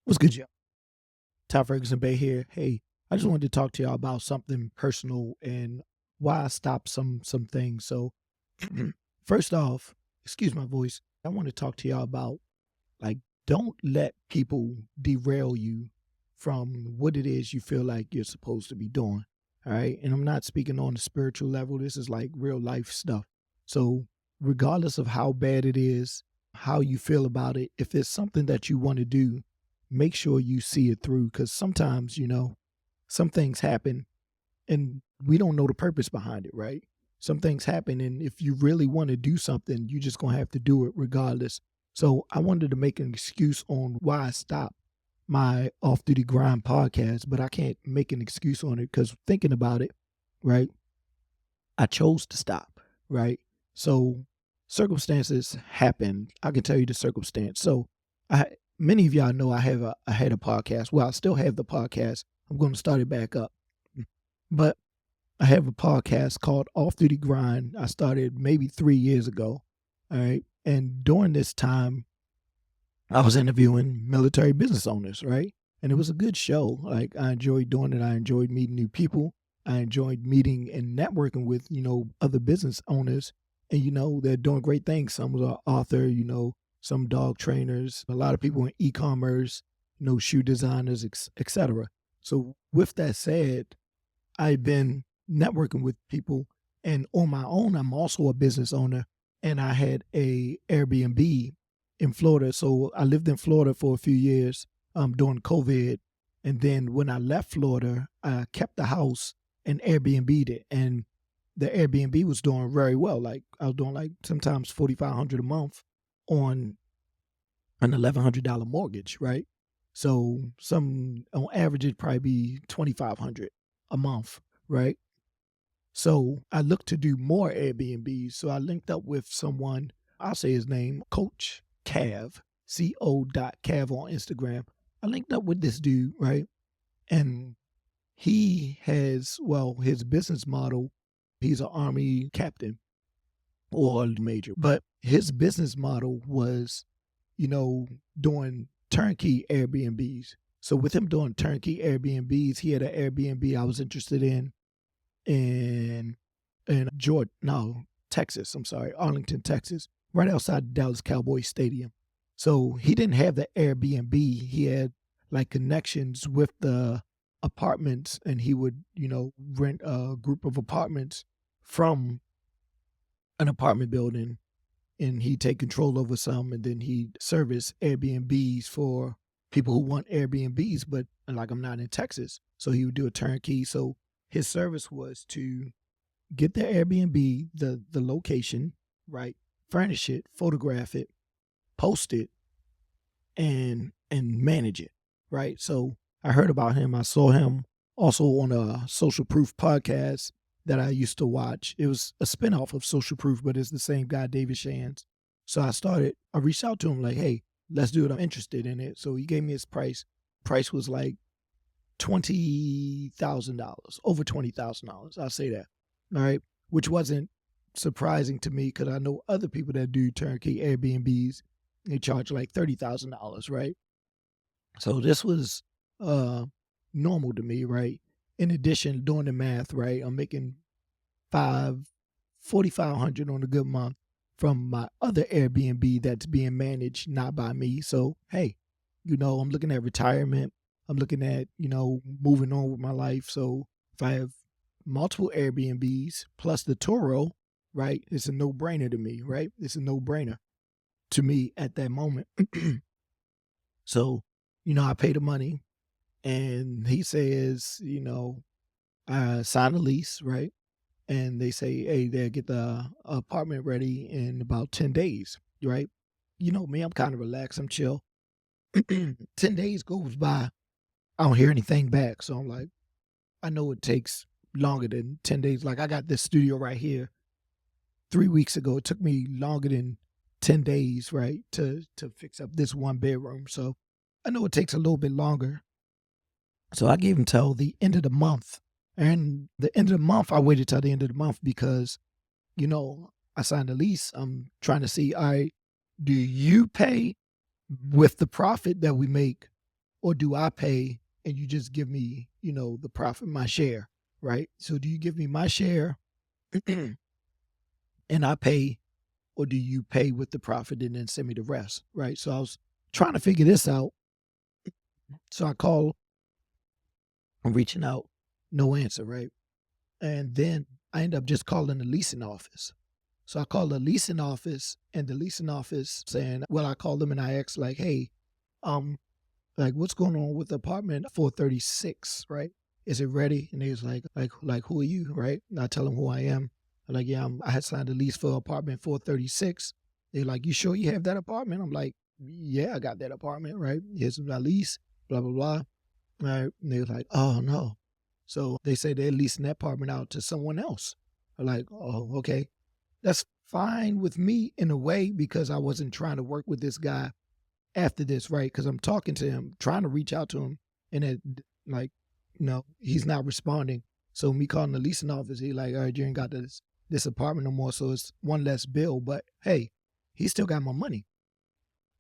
What's good, y'all? Ty Ferguson Bay here. Hey, I just wanted to talk to y'all about something personal and why I stopped some things. So, first off, excuse my voice. I want to talk to y'all about like don't let people derail you from what it is you feel like you're supposed to be doing. All right, and I'm not speaking on the spiritual level. This is like real life stuff. So, regardless of how bad it is, how you feel about it, if it's something that you want to do, make sure you see it through because sometimes, some things happen and we don't know the purpose behind it, right? Some things happen, and if you really want to do something, you just gonna have to do it regardless. So I wanted to make an excuse on why I stopped my Off Duty Grind podcast, but I can't make an excuse on it because thinking about it, right? I chose to stop, right? So circumstances happen. I can tell you the circumstance. So many of y'all know I had a podcast. Well, I still have the podcast. I'm going to start it back up. But I have a podcast called Off Duty Grind. I started maybe 3 years ago. All right. And during this time, I was interviewing military business owners, right? And it was a good show. Like I enjoyed doing it. I enjoyed meeting new people. I enjoyed meeting and networking with, other business owners. And, they're doing great things. Some was an author, some dog trainers, a lot of people in e-commerce, shoe designers, etc. So with that said, I've been networking with people, and on my own, I'm also a business owner, and I had a Airbnb in Florida. So I lived in Florida for a few years during COVID, and then when I left Florida, I kept the house and Airbnb'd it, and the Airbnb was doing very well. Like I was doing like sometimes $4,500 a month on an $1,100 mortgage, right? So some on average it'd probably be $2,500 a month, right? So I looked to do more Airbnbs. So I linked up with someone, I'll say his name, Coach Cav, CO.Cav on Instagram. I linked up with this dude, right? And he has, well, his business model, he's an Army captain or a major, but his business model was, doing turnkey Airbnbs. So with him doing turnkey Airbnbs, he had an Airbnb I was interested in Georgia, no, Texas. I'm sorry, Arlington, Texas, right outside Dallas Cowboys Stadium. So he didn't have the Airbnb. He had like connections with the apartments, and he would, rent a group of apartments from an apartment building, and he'd take control over some, and then he'd service Airbnbs for people who want Airbnbs, but like I'm not in Texas. So he would do a turnkey. So his service was to get the Airbnb, the location, right? Furnish it, photograph it, post it, and manage it, right? So I heard about him. I saw him also on a Social Proof podcast that I used to watch. It was a spinoff of Social Proof, but it's the same guy, David Shands. So I reached out to him like, hey, let's do it. I'm interested in it. So he gave me his price. Price was like $20,000, over $20,000. I'll say that. All right. Which wasn't surprising to me because I know other people that do turnkey Airbnbs, they charge like $30,000, right? So this was normal to me, right? In addition, doing the math, right? I'm making 4,500 on a good month from my other Airbnb that's being managed not by me. So hey, I'm looking at retirement. I'm looking at, moving on with my life. So if I have multiple Airbnbs plus the Turo, right, it's a no-brainer to me, right? It's a no-brainer to me at that moment. So, I pay the money, and he says, I sign a lease, right? And they say, hey, they'll get the apartment ready in about 10 days, right? You know me, I'm kind of relaxed, I'm chill. 10 days goes by, I don't hear anything back. So I'm like, I know it takes longer than 10 days. Like I got this studio right here 3 weeks ago. It took me longer than 10 days, right, to fix up this one bedroom. So I know it takes a little bit longer. So I gave him till the end of the month. And the end of the month, I waited till the end of the month because, I signed a lease. I'm trying to see, all right, do you pay with the profit that we make, or do I pay and you just give me, the profit, my share, right? So do you give me my share and I pay, or do you pay with the profit and then send me the rest, right? So I was trying to figure this out. So I call, I'm reaching out, no answer, right? And then I end up just calling the leasing office. So I called the leasing office, and the leasing office saying, well, I called them and I asked like, hey, um, like what's going on with apartment 436, right? Is it ready? And they was like, who are you, right? And I tell them who I am. I'm like, yeah, I had signed a lease for apartment 436. They're like, you sure you have that apartment? I'm like, yeah, I got that apartment, right? Here's my lease, blah, blah, blah. Right? And they was like, oh no. So they say they're leasing that apartment out to someone else. I'm like, oh, okay. That's fine with me in a way because I wasn't trying to work with this guy after this, right? Because I'm talking to him, trying to reach out to him, and it, like, he's not responding. So me calling the leasing office, he like, all right, you ain't got this apartment no more, so it's one less bill. But hey, he still got my money,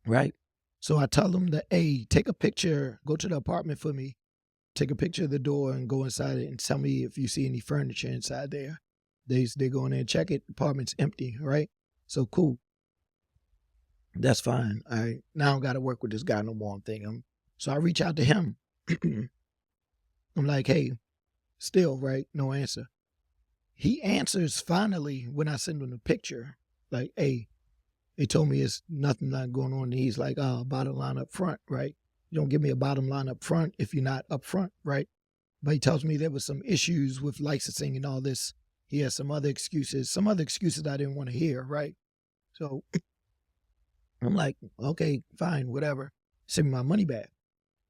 right? So I tell him that, hey, take a picture, go to the apartment for me, take a picture of the door and go inside it and tell me if you see any furniture inside there. They go in there and check it. The apartment's empty, right? So cool. That's fine. All right. Now I don't got to work with this guy no more. I'm thinking. So I reach out to him. I'm like, hey, still, right? No answer. He answers finally when I send him the picture. Like, hey, they told me it's nothing not going on. And he's like, bottom line up front, right? You don't give me a bottom line up front if you're not up front, right? But he tells me there was some issues with licensing and all this. He has some other excuses I didn't want to hear, right? So I'm like, okay, fine, whatever. Send me my money back.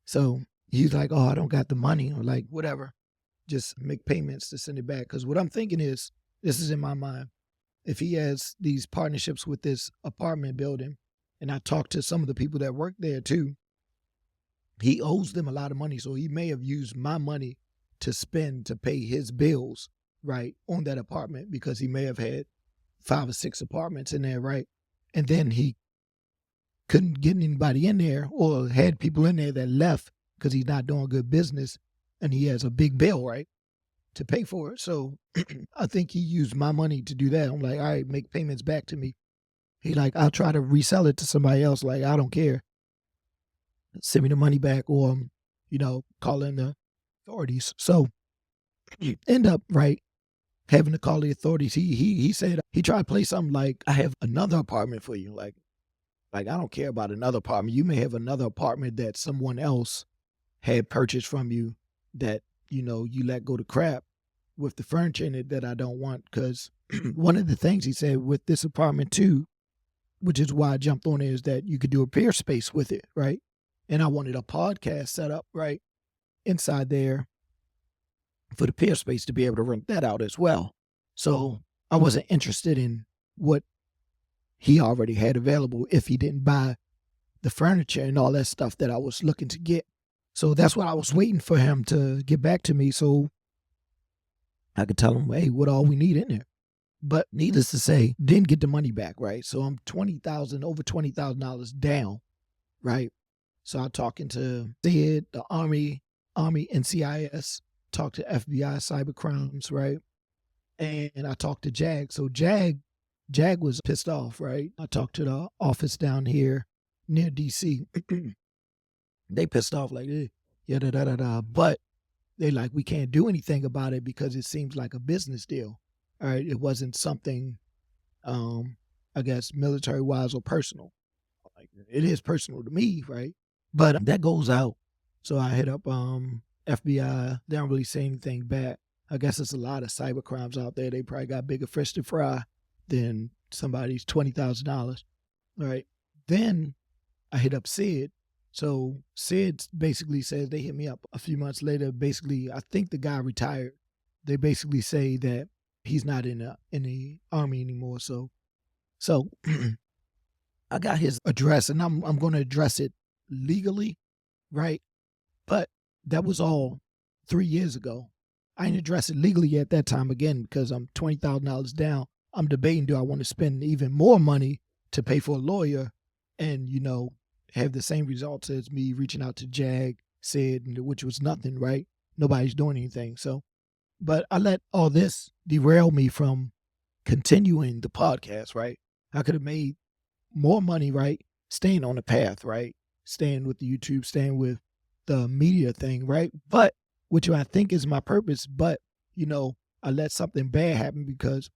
So he's like, oh, I don't got the money. I'm like, whatever. Just make payments to send it back. Because what I'm thinking is, this is in my mind, if he has these partnerships with this apartment building, and I talked to some of the people that work there too, he owes them a lot of money. So he may have used my money to spend to pay his bills, right, on that apartment, because he may have had 5 or 6 apartments in there, right? And then he couldn't get anybody in there, or had people in there that left because he's not doing good business and he has a big bill, right, to pay for it. So I think he used my money to do that. I'm like, all right, make payments back to me. He like, I'll try to resell it to somebody else. Like, I don't care. Send me the money back, or, call in the authorities. So you end up, right, having to call the authorities. He said, he tried to play something like, I have another apartment for you. Like I don't care about another apartment. You may have another apartment that someone else had purchased from you that, you let go to crap with the furniture in it that I don't want. Because one of the things he said with this apartment too, which is why I jumped on it, is that you could do a peer space with it, right? And I wanted a podcast set up, right, inside there for the peer space to be able to rent that out as well. So I wasn't interested in what he already had available if he didn't buy the furniture and all that stuff that I was looking to get. So that's what I was waiting for him to get back to me so I could tell him, hey, what all we need in there. But needless to say, didn't get the money back, right? So I'm over $20,000 down, right? So I'm talking to SID, the Army NCIS, talked to FBI cyber crimes, right? And I talked to JAG. So JAG was pissed off, right? I talked to the office down here near DC. They pissed off like, yeah, da da da da. But they like, we can't do anything about it because it seems like a business deal. All right, it wasn't something, I guess, military wise or personal. Like, it is personal to me, right? But that goes out. So I hit up FBI. They don't really say anything back. I guess there's a lot of cyber crimes out there. They probably got bigger fish to fry than somebody's $20,000. All right. Then I hit up SID. So SID basically says, they hit me up a few months later. Basically, I think the guy retired. They basically say that he's not in the Army anymore. So I got his address, and I'm going to address it legally, right? But that was all 3 years ago. I didn't address it legally at that time again because I'm $20,000 down. I'm debating, do I want to spend even more money to pay for a lawyer and, have the same results as me reaching out to Jag, Sid, which was nothing, right? Nobody's doing anything. So, but I let all this derail me from continuing the podcast, right? I could have made more money, right? Staying on the path, right? Staying with the YouTube, staying with the media thing, right? But, which I think is my purpose, but, I let something bad happen because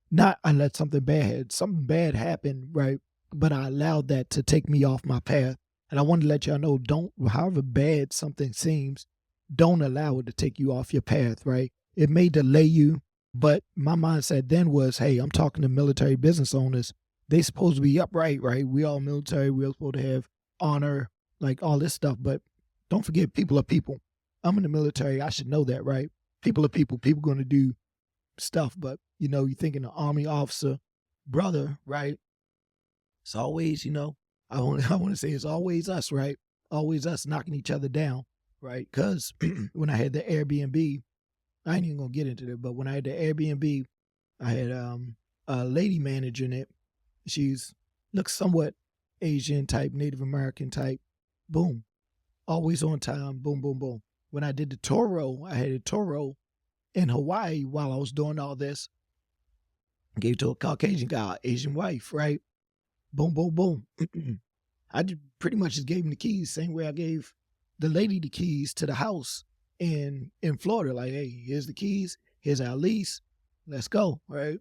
not I let something bad happen, right? But I allowed that to take me off my path. And I want to let y'all know, however bad something seems, don't allow it to take you off your path, right? It may delay you, but my mindset then was, hey, I'm talking to military business owners. They supposed to be upright, right? We all military. We're supposed to have honor, like all this stuff. But don't forget, people are people. I'm in the military. I should know that, right? People are people. People going to do stuff. But, you're thinking an Army officer, brother, right? It's always, I want to say it's always us, right? Always us knocking each other down, right? Because when I had the Airbnb, I ain't even going to get into it, but when I had the Airbnb, I had a lady managing it. She's looks somewhat Asian type, Native American type. Boom. Always on time. Boom, boom, boom. When I did the Toro, I had a Toro in Hawaii while I was doing all this. Gave to a Caucasian guy, Asian wife, right? Boom, boom, boom. I pretty much just gave him the keys, same way I gave the lady the keys to the house in Florida. Like, hey, here's the keys. Here's our lease. Let's go, right?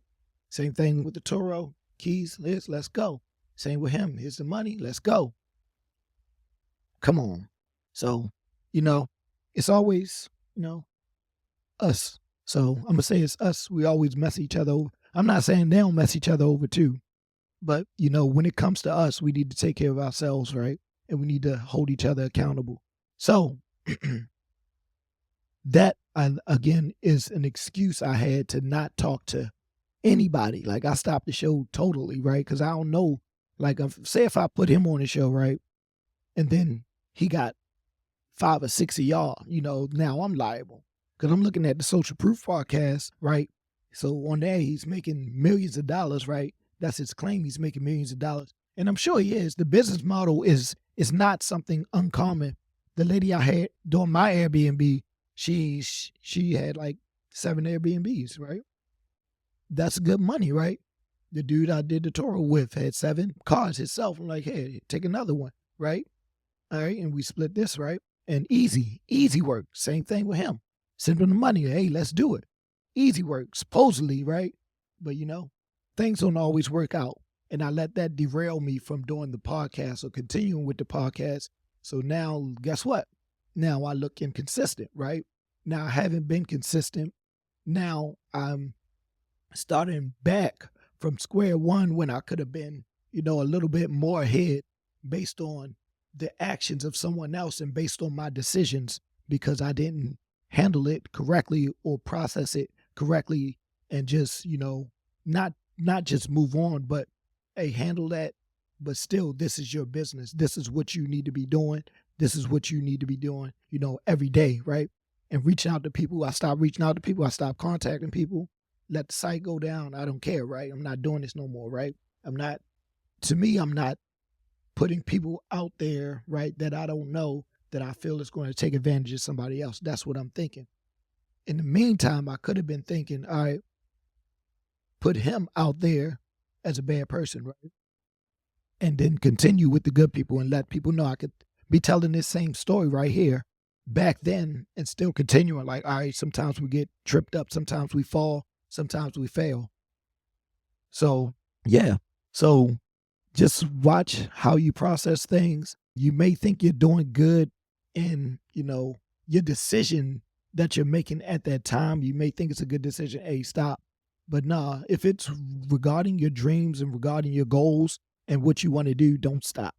Same thing with the Toro. Keys, let's go. Same with him. Here's the money. Let's go. Come on. So, it's always, us. So I'm going to say it's us. We always mess each other over. I'm not saying they don't mess each other over too. But, when it comes to us, we need to take care of ourselves, right? And we need to hold each other accountable. So that, again, is an excuse I had to not talk to anybody. Like, I stopped the show totally, right? Because I don't know. Like, say if I put him on the show, right? And then he got 5 or 6 of y'all, now I'm liable. Because I'm looking at the Social Proof podcast, right? So on there, he's making millions of dollars, right? That's his claim. He's making millions of dollars. And I'm sure he is. The business model is not something uncommon. The lady I had doing my Airbnb, she had like 7 Airbnbs, right? That's good money, right? The dude I did the Toro with had 7 cars himself. I'm like, hey, take another one, right? All right, and we split this, right? And easy work. Same thing with him. Send him the money. Hey, let's do it. Easy work, supposedly, right? But, things don't always work out. And I let that derail me from doing the podcast or continuing with the podcast. So now, guess what? Now I look inconsistent, right? Now I haven't been consistent. Now I'm starting back from square one when I could have been, a little bit more ahead based on the actions of someone else and based on my decisions because I didn't handle it correctly or process it correctly and just, not just move on, but hey, handle that. But still, this is your business. This is what you need to be doing. This is what you need to be doing, every day, right? And reaching out to people. I stopped reaching out to people. I stopped contacting people. Let the site go down. I don't care, right? I'm not doing this no more, right? I'm not putting people out there, right, that I don't know that I feel is going to take advantage of somebody else. That's what I'm thinking. In the meantime, I could have been thinking, all right, put him out there as a bad person, right? And then continue with the good people and let people know I could be telling this same story right here back then and still continuing. Like, all right, sometimes we get tripped up, sometimes we fall, sometimes we fail. So, yeah. So just watch how you process things. You may think you're doing good in, your decision that you're making at that time. You may think it's a good decision. Hey, stop. But nah, if it's regarding your dreams and regarding your goals and what you want to do, don't stop.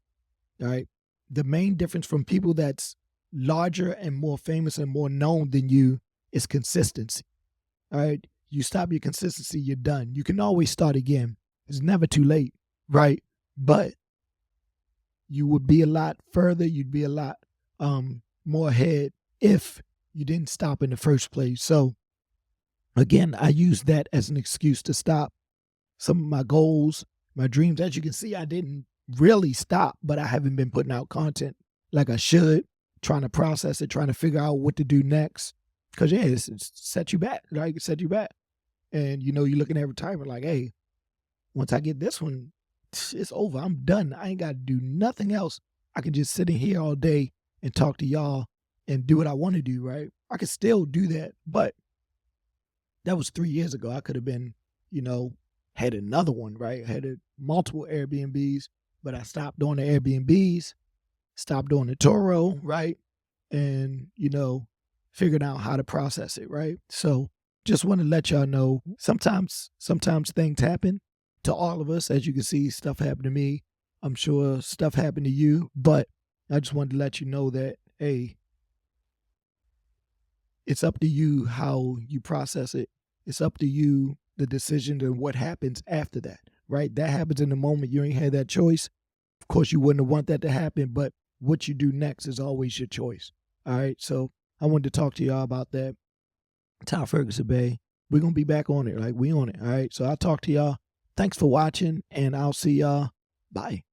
All right. The main difference from people that's larger and more famous and more known than you is consistency. All right. You stop your consistency, you're done. You can always start again. It's never too late. Right. But you would be a lot further. You'd be a lot more ahead if you didn't stop in the first place. So again, I use that as an excuse to stop some of my goals, my dreams. As you can see, I didn't really stopped, but I haven't been putting out content like I should, trying to process it, trying to figure out what to do next. Cause yeah, it's set you back, right? It set you back. And you know, you're looking at retirement like, hey, once I get this one, it's over. I'm done. I ain't got to do nothing else. I can just sit in here all day and talk to y'all and do what I want to do, right? I could still do that, but that was 3 years ago. I could have been, you know, had another one, right? Had multiple Airbnbs, but I stopped doing the Airbnbs, stopped doing the Toro, right? And, you know, figured out how to process it, right? So just want to let y'all know sometimes things happen to all of us. As you can see, stuff happened to me. I'm sure stuff happened to you, but I just wanted to let you know that, hey, it's up to you how you process it. It's up to you, the decision and what happens after that, right? That happens in the moment. You ain't had that choice. Of course, you wouldn't want that to happen, but what you do next is always your choice. All right. So I wanted to talk to y'all about that. Ty Ferguson Bay. We're going to be back on it. Like, we on it. All right. So I'll talk to y'all. Thanks for watching, and I'll see y'all. Bye.